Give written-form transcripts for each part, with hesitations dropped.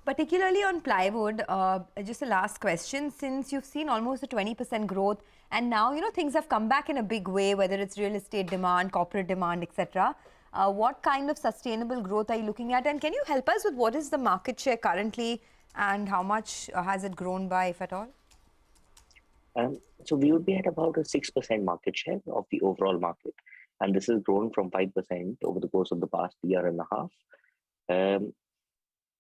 Particularly on plywood, just a last question, since you've seen almost a 20% growth and now, things have come back in a big way, whether it's real estate demand, corporate demand, etc. What kind of sustainable growth are you looking at? And can you help us with what is the market share currently and how much has it grown by, if at all? So we would be at about a 6% market share of the overall market. And this has grown from 5% over the course of the past year and a half.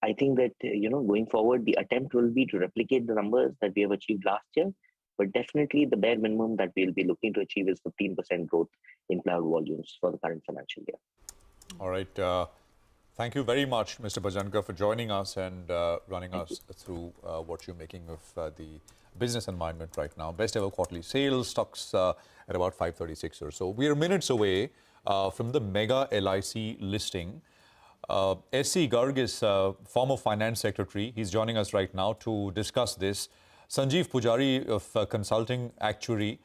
I think that, going forward, the attempt will be to replicate the numbers that we have achieved last year. But definitely the bare minimum that we'll be looking to achieve is 15% growth in plywood volumes for the current financial year. All right. Thank you very much, Mr. Bhajanka, for joining us and running us through what you're making of the business environment right now. Best ever quarterly sales, stocks at about 536 or so. We are minutes away from the mega LIC listing. SC Garg is former finance secretary. He's joining us right now to discuss this. Sanjeev Pujari of Consulting Actuary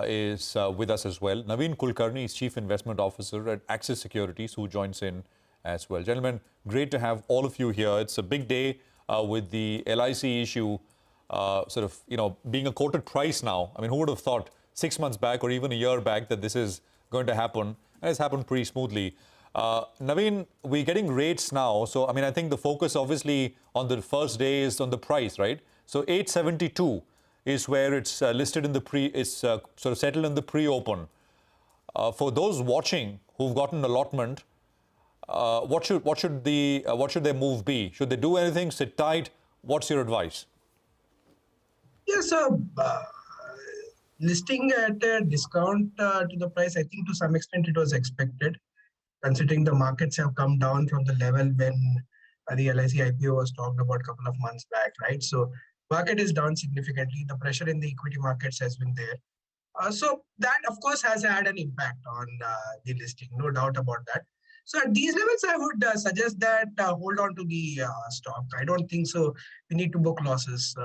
is with us as well. Naveen Kulkarni is Chief Investment Officer at Axis Securities, who joins in as well. Gentlemen, great to have all of you here. It's a big day with the LIC issue being a quoted price now. I mean, who would have thought 6 months back or even a year back that this is going to happen? And it's happened pretty smoothly. Naveen, we're getting rates now. So, I think the focus obviously on the first day is on the price, right? So 872 is where it's listed in the settled in the pre-open. For those watching who've gotten allotment, what should their move be? Should they do anything, sit tight? What's your advice? Yeah, so listing at a discount to the price, I think to some extent it was expected, considering the markets have come down from the level when the LIC IPO was talked about a couple of months back, right? So market is down significantly. The pressure in the equity markets has been there. So that, of course, has had an impact on the listing, no doubt about that. So at these levels, I would suggest that hold on to the stock. I don't think so. We need to book losses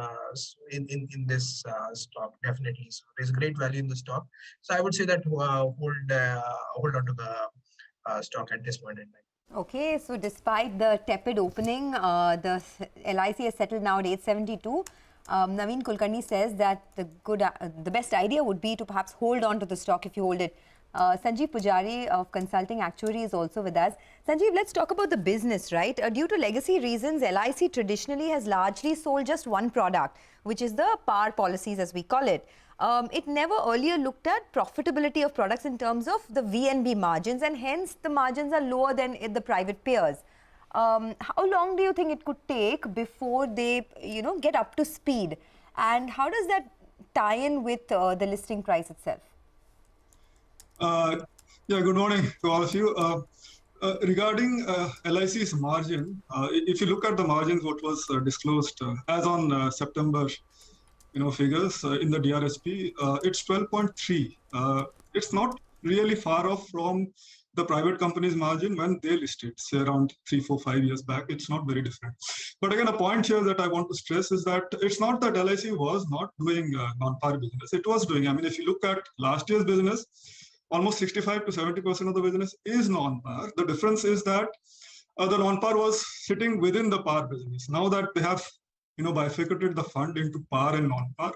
in this stock, definitely. So there's great value in the stock. So I would say that hold on to the stock at this point in time. Okay, so despite the tepid opening, the LIC has settled now at 872. Naveen Kulkarni says that the best idea would be to perhaps hold on to the stock if you hold it. Sanjeev Pujari of Consulting Actuary is also with us. Sanjeev, let's talk about the business, right? Due to legacy reasons, LIC traditionally has largely sold just one product, which is the par policies, as we call it. It never earlier looked at profitability of products in terms of the VNB margins, and hence the margins are lower than the private peers. How long do you think it could take before they, get up to speed? And how does that tie in with the listing price itself? Good morning to all of you. Regarding LIC's margin, if you look at the margins, what was disclosed as on September, figures in the DRSP, it's 12.3. It's not really far off from the private company's margin when they listed, say around 3, 4, 5 years back. It's not very different. But again, a point here that I want to stress is that it's not that LIC was not doing non-par business. It was doing. If you look at last year's business, almost 65 to 70% of the business is non-par. The difference is that the non-par was sitting within the par business. Now that they have, bifurcated the fund into par and non-par,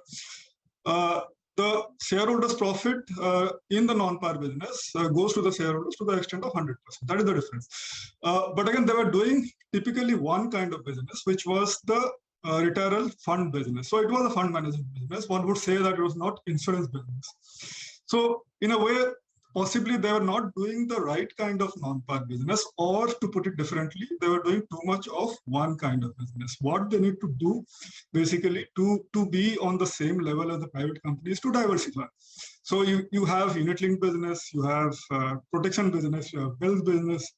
the shareholders' profit in the non-par business goes to the shareholders to the extent of 100%. That is the difference. But again, they were doing typically one kind of business, which was the retirement fund business. So it was a fund management business. One would say that it was not insurance business. So in a way, possibly they were not doing the right kind of non-par business, or to put it differently, they were doing too much of one kind of business. What they need to do basically to be on the same level as the private companies to diversify. So you have unit-linked business, you have protection business, you have wealth business,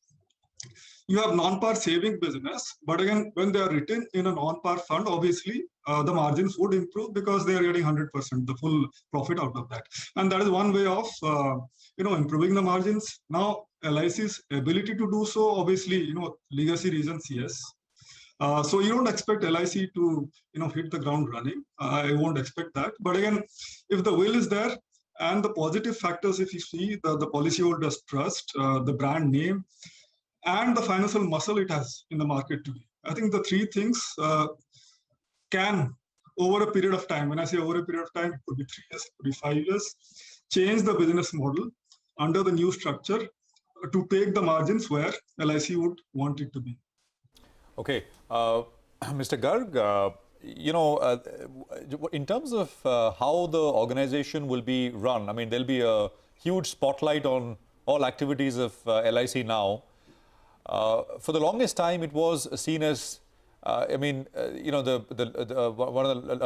you have non-par saving business. But again, when they are written in a non-par fund, obviously the margins would improve because they are getting 100%, the full profit out of that. And that is one way of improving the margins. Now, LIC's ability to do so, obviously, legacy reasons, yes. So you don't expect LIC to hit the ground running. I won't expect that. But again, if the will is there and the positive factors, if you see the policyholders' trust, the brand name, and the financial muscle it has in the market today, I think the three things can, over a period of time, when I say over a period of time, it could be 3 years, it could be 5 years, change the business model under the new structure to take the margins where LIC would want it to be. Okay, Mr. Garg, in terms of how the organization will be run, I mean, there'll be a huge spotlight on all activities of LIC now. For the longest time, it was seen as, a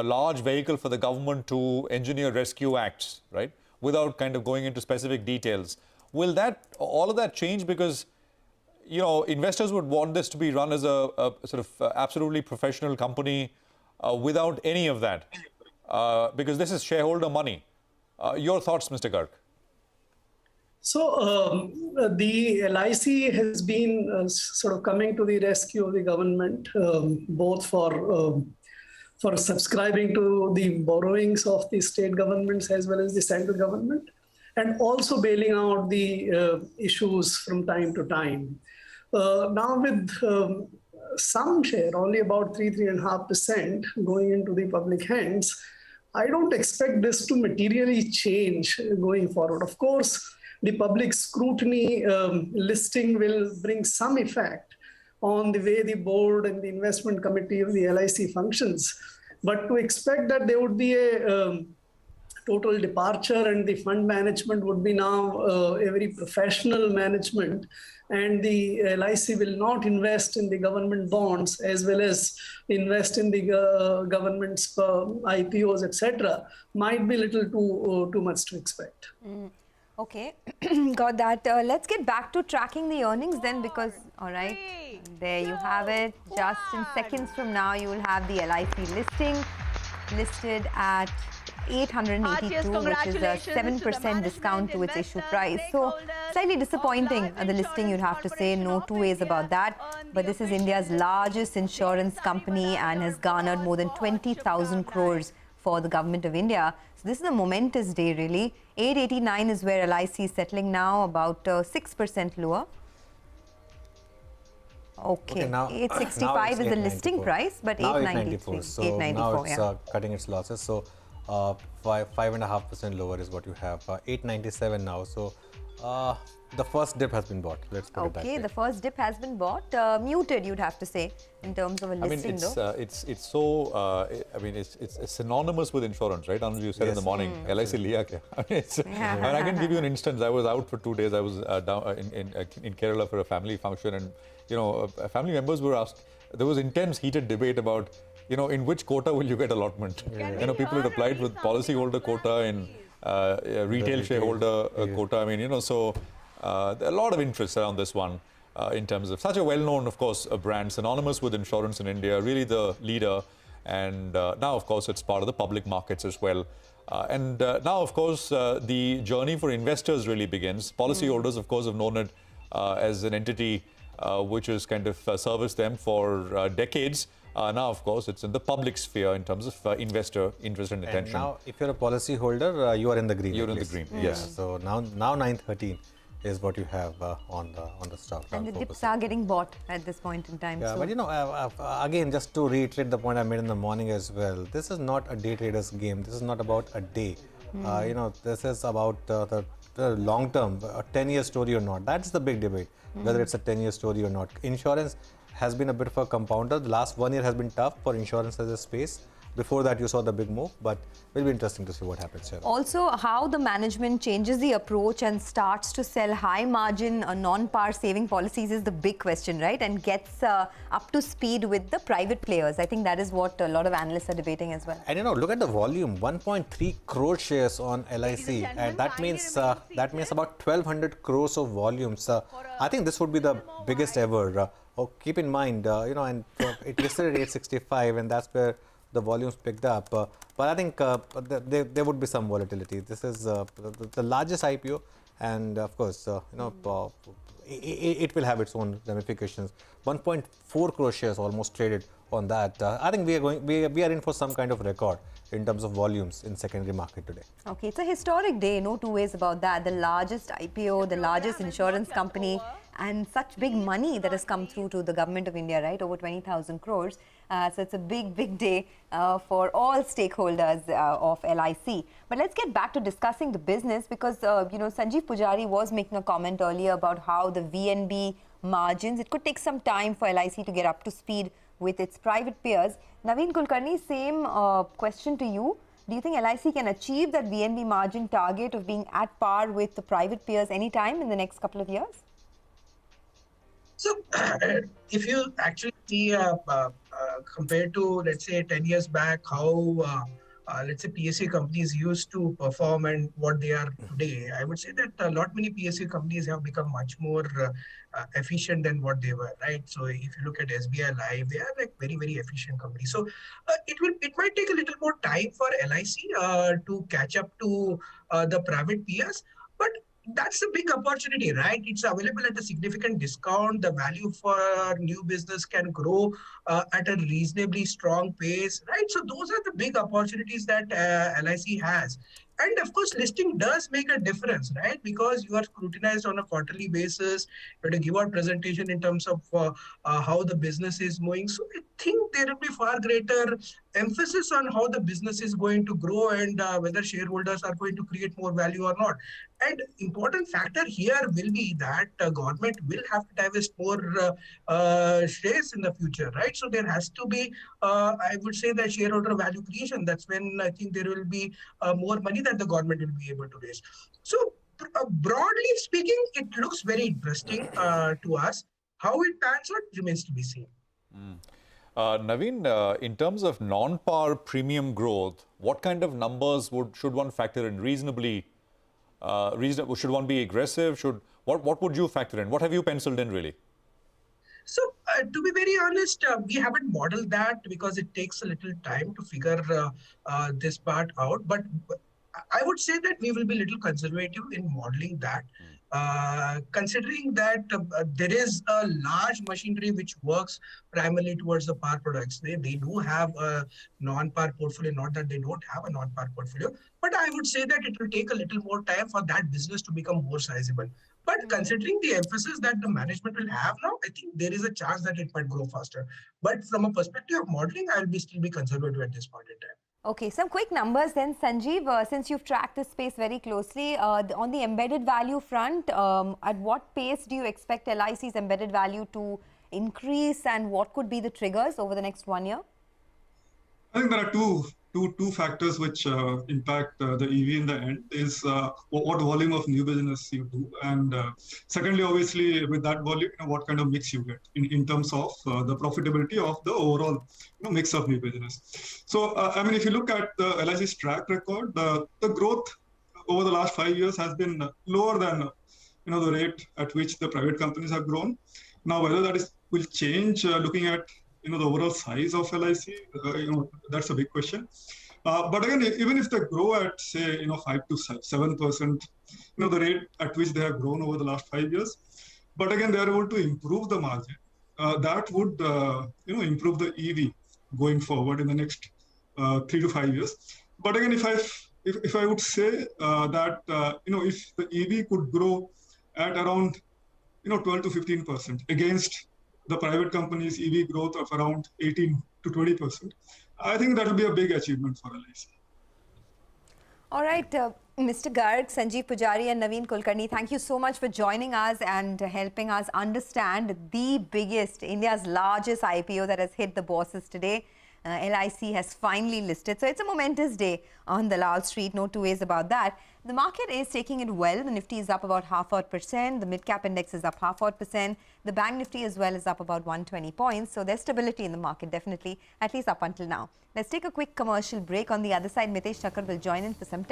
large vehicle for the government to engineer rescue acts, right? Without kind of going into specific details. Will all of that change? Because, investors would want this to be run as a sort of absolutely professional company without any of that, because this is shareholder money. Your thoughts, Mr. Garg? So the LIC has been sort of coming to the rescue of the government, both for subscribing to the borrowings of the state governments as well as the central government, and also bailing out the issues from time to time. Now with some share, only about 3.5% going into the public hands, I don't expect this to materially change going forward. Of course, the public scrutiny listing will bring some effect on the way the board and the investment committee of the LIC functions. But to expect that there would be a total departure and the fund management would be now a very professional management, and the LIC will not invest in the government bonds as well as invest in the government's IPOs, etc., might be a little too much to expect. Okay, got that. Let's get back to tracking the earnings then, because, all right, there you have it. Just in seconds from now, you will have the LIC listing listed at 882, which is a 7% discount to its issue price. So slightly disappointing, the listing, you'd have to say, no two ways about that. But this is India's largest insurance company and has garnered more than 20,000 crores for the government of India. So this is a momentous day, really. 889 is where LIC is settling now, about 6% lower. Okay, now 865 is the listing price, but 893. So 894, now it's cutting its losses. So 5.5% lower is what you have. 897 now. So the first dip has been bought. Let's put it that way. Okay, the first dip has been bought. Muted, you'd have to say, in terms of a listing, it's so. It's synonymous with insurance, right? Anand, you said in the morning, LIC liya kya? And I can give you an instance. I was out for 2 days. I was down in Kerala for a family function, and family members were asked. There was intense, heated debate about, in which quota will you get allotment? People had applied with policyholder quota and retail shareholder quota. I mean, so there are a lot of interest around this one in terms of such a well-known, of course, a brand synonymous with insurance in India, really the leader. And now, of course, it's part of the public markets as well. And now, of course, the journey for investors really begins. Policyholders, of course, have known it as an entity which has kind of serviced them for decades. Now, of course, it's in the public sphere in terms of investor interest and attention. And now, if you're a policy holder, you are in the green. You're in the green, yes. So now 913 is what you have on the stock. And the dips are getting bought at this point in time. Yeah, so. but again, just to reiterate the point I made in the morning as well, this is not a day trader's game. This is not about a day. This is about the long term, a 10-year story or not. That's the big debate, whether it's a 10-year story or not. Insurance has been a bit of a compounder. The last 1 year has been tough for insurance as a space. Before that, you saw the big move, but it will be interesting to see what happens here. Also, how the management changes the approach and starts to sell high-margin non-par saving policies is the big question, right? And gets up to speed with the private players. I think that is what a lot of analysts are debating as well. And look at the volume: 1.3 crore shares on LIC, and that means about 1,200 crores of volumes. I think this would be the biggest ever. Keep in mind, and it listed at 865, and that's where the volumes picked up. But I think there would be some volatility. This is the largest IPO, and of course, it will have its own ramifications. 1.4 crore shares almost traded on that. I think we are in for some kind of record in terms of volumes in secondary market today. Okay, it's a historic day, no two ways about that. The largest IPO, the largest insurance company and such big money that has come through to the government of India, right? Over 20,000 crores. So it's a big, big day for all stakeholders of LIC. But let's get back to discussing the business because, Sanjeev Pujari was making a comment earlier about how the VNB margins, it could take some time for LIC to get up to speed with its private peers. Naveen Kulkarni, same question to you. Do you think LIC can achieve that VNB margin target of being at par with the private peers anytime in the next couple of years? So, if you actually see compared to, let's say, 10 years back, how, let's say, PSU companies used to perform and what they are today, I would say that a lot many PSU companies have become much more efficient than what they were, right? So, if you look at SBI Live, they are like very, very efficient companies. So, it might take a little more time for LIC to catch up to the private peers, but that's a big opportunity, right? It's available at a significant discount. The value for new business can grow at a reasonably strong pace, right? So those are the big opportunities that LIC has. And of course, listing does make a difference, right? Because you are scrutinized on a quarterly basis. You have to give out presentation in terms of how the business is moving. So I think there will be far greater emphasis on how the business is going to grow and whether shareholders are going to create more value or not. And important factor here will be that government will have to divest more shares in the future, right? So there has to be, I would say, that shareholder value creation. That's when I think there will be more money that the government will be able to raise. So broadly speaking, it looks very interesting to us. How it pans out remains to be seen. Naveen, in terms of non-par premium growth, what kind of numbers should one factor in reasonably? Should one be aggressive? What would you factor in? What have you penciled in really? So to be very honest, we haven't modeled that because it takes a little time to figure this part out. But I would say that we will be a little conservative in modeling that, considering that there is a large machinery which works primarily towards the par products. They do have a non-par portfolio, not that they don't have a non-par portfolio, but I would say that it will take a little more time for that business to become more sizable. But considering the emphasis that the management will have now, I think there is a chance that it might grow faster. But from a perspective of modeling, I will still be conservative at this point in time. Okay, some quick numbers then, Sanjeev, since you've tracked this space very closely, on the embedded value front, at what pace do you expect LIC's embedded value to increase and what could be the triggers over the next 1 year? I think there are two factors which impact the EV in the end is what volume of new business you do, and secondly, obviously, with that volume, what kind of mix you get in terms of the profitability of the overall mix of new business. So, I mean, if you look at the LIC's track record, the growth over the last 5 years has been lower than the rate at which the private companies have grown. Now, whether that will change looking at the overall size of LIC, that's a big question. But again, even if they grow at say 5 to 7%, the rate at which they have grown over the last 5 years, but again they are able to improve the margin, that would improve the EV going forward in the next 3 to 5 years. But again, if I would say that if the EV could grow at around 12 to 15% against the private company's EV growth of around 18 to 20%, I think that will be a big achievement for LIC. All right, Mr. Garg, Sanjeev Pujari and Naveen Kulkarni, thank you so much for joining us and helping us understand the biggest, India's largest IPO that has hit the bosses today. LIC has finally listed. So it's a momentous day on the Lal Street, no two ways about that. The market is taking it well. The Nifty is up about 0.5%. The mid-cap index is up 0.5%. The Bank Nifty as well is up about 120 points. So there's stability in the market, definitely, at least up until now. Let's take a quick commercial break. On the other side, Mitesh Thakkar will join in for some